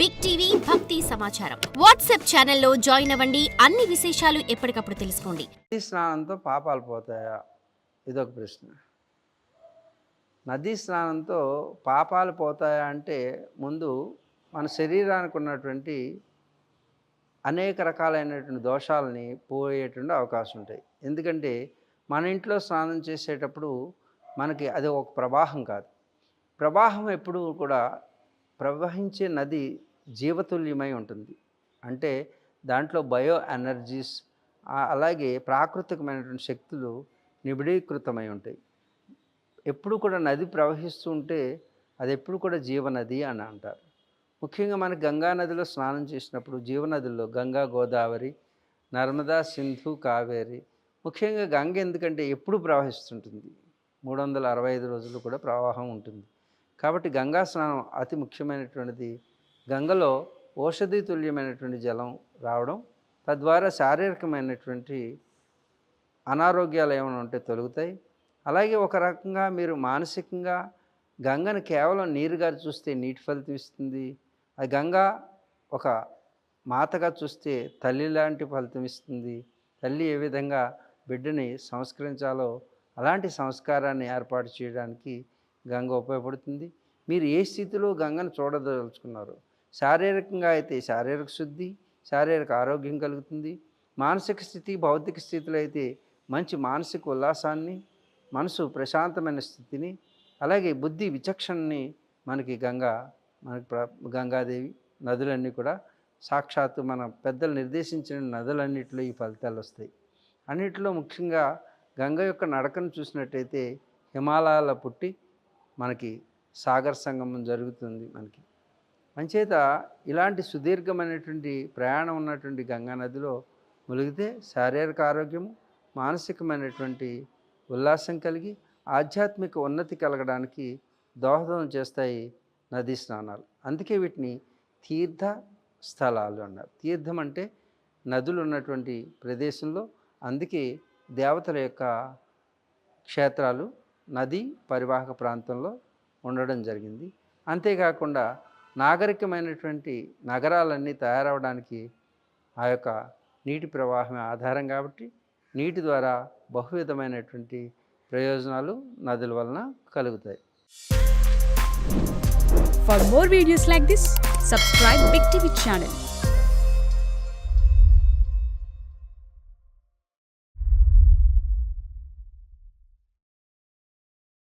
Big TV భక్తి సమాచారం WhatsApp ఛానల్లో జాయిన్ అవ్వండి. అన్ని విశేషాలు ఎప్పటికప్పుడు తెలుసుకోండి. నదీ స్నానంతో పాపాలు పోతాయా? ఇదొక ప్రశ్న. నదీ స్నానంతో పాపాలు పోతాయా అంటే ముందు మన శరీరానికి ఉన్నటువంటి అనేక రకాలైనటువంటి దోషాలని పోయేటువంటి అవకాశం ఉంటాయి. ఎందుకంటే మన ఇంట్లో స్నానం చేసేటప్పుడు మనకి అది ఒక ప్రవాహం కాదు. ప్రవాహం ఎప్పుడూ కూడా ప్రవహించే నది జీవతుల్యమై ఉంటుంది. అంటే దాంట్లో బయో ఎనర్జీస్ అలాగే ప్రాకృతికమైనటువంటి శక్తులు నిబిడీకృతమై ఉంటాయి. ఎప్పుడు కూడా నది ప్రవహిస్తూ ఉంటే అది ఎప్పుడు కూడా జీవనది అని అంటారు. ముఖ్యంగా మనకి గంగా నదిలో స్నానం చేసినప్పుడు జీవనదుల్లో గంగా, గోదావరి, నర్మదా, సింధు, కావేరి, ముఖ్యంగా గంగ ఎందుకంటే ఎప్పుడు ప్రవహిస్తుంటుంది. 365 రోజులు కూడా ప్రవాహం ఉంటుంది. కాబట్టి గంగా స్నానం అతి ముఖ్యమైనటువంటిది. గంగలో ఔషధి తుల్యమైనటువంటి జలం రావడం, తద్వారా శారీరకమైనటువంటి అనారోగ్యాలు ఏమైనా ఉంటే తొలగుతాయి. అలాగే ఒక రకంగా మీరు మానసికంగా గంగను కేవలం నీరుగా చూస్తే నీటి ఫలితం ఇస్తుంది. అది గంగా ఒక మాతగా చూస్తే తల్లి లాంటి ఫలితం ఇస్తుంది. తల్లి ఏ విధంగా బిడ్డని సంస్కరించాలో అలాంటి సంస్కారాన్ని ఏర్పాటు చేయడానికి గంగ ఉపయోగపడుతుంది. మీరు ఏ స్థితిలో గంగను చూడదలుచుకున్నారు? శారీరకంగా అయితే శారీరక శుద్ధి, శారీరక ఆరోగ్యం కలుగుతుంది. మానసిక స్థితి, భౌతిక స్థితిలో అయితే మంచి మానసిక ఉల్లాసాన్ని, మనసు ప్రశాంతమైన స్థితిని, అలాగే బుద్ధి విచక్షణని మనకి గంగాదేవి నదులన్నీ కూడా సాక్షాత్తు మన పెద్దలు నిర్దేశించిన నదులన్నిటిలో ఈ ఫలితాలు వస్తాయి. అన్నిటిలో ముఖ్యంగా గంగ యొక్క నడకను చూసినట్టయితే హిమాలయాల పుట్టి మనకి సాగర సంగమం జరుగుతుంది. మంచేత ఇలాంటి సుదీర్ఘమైనటువంటి ప్రయాణం ఉన్నటువంటి గంగా నదిలో మునిగితే శారీరక ఆరోగ్యము, మానసికమైనటువంటి ఉల్లాసం కలిగి ఆధ్యాత్మిక ఉన్నతి కలగడానికి దోహదం చేస్తాయి నదీ స్నానాలు. అందుకే వీటిని తీర్థ స్థలాలు అన్నారు. తీర్థం అంటే నదులు ఉన్నటువంటి ప్రదేశంలో, అందుకే దేవతల యొక్క క్షేత్రాలు నదీ పరివాహక ప్రాంతంలో ఉండడం జరిగింది. అంతేకాకుండా నాగరికమైనటువంటి నగరాలన్నీ తయారవడానికి ఆ యొక్క నీటి ప్రవాహమే ఆధారం. కాబట్టి నీటి ద్వారా బహువిధమైనటువంటి ప్రయోజనాలు నదుల వలన కలుగుతాయి. For more videos like this, subscribe Big TV channel.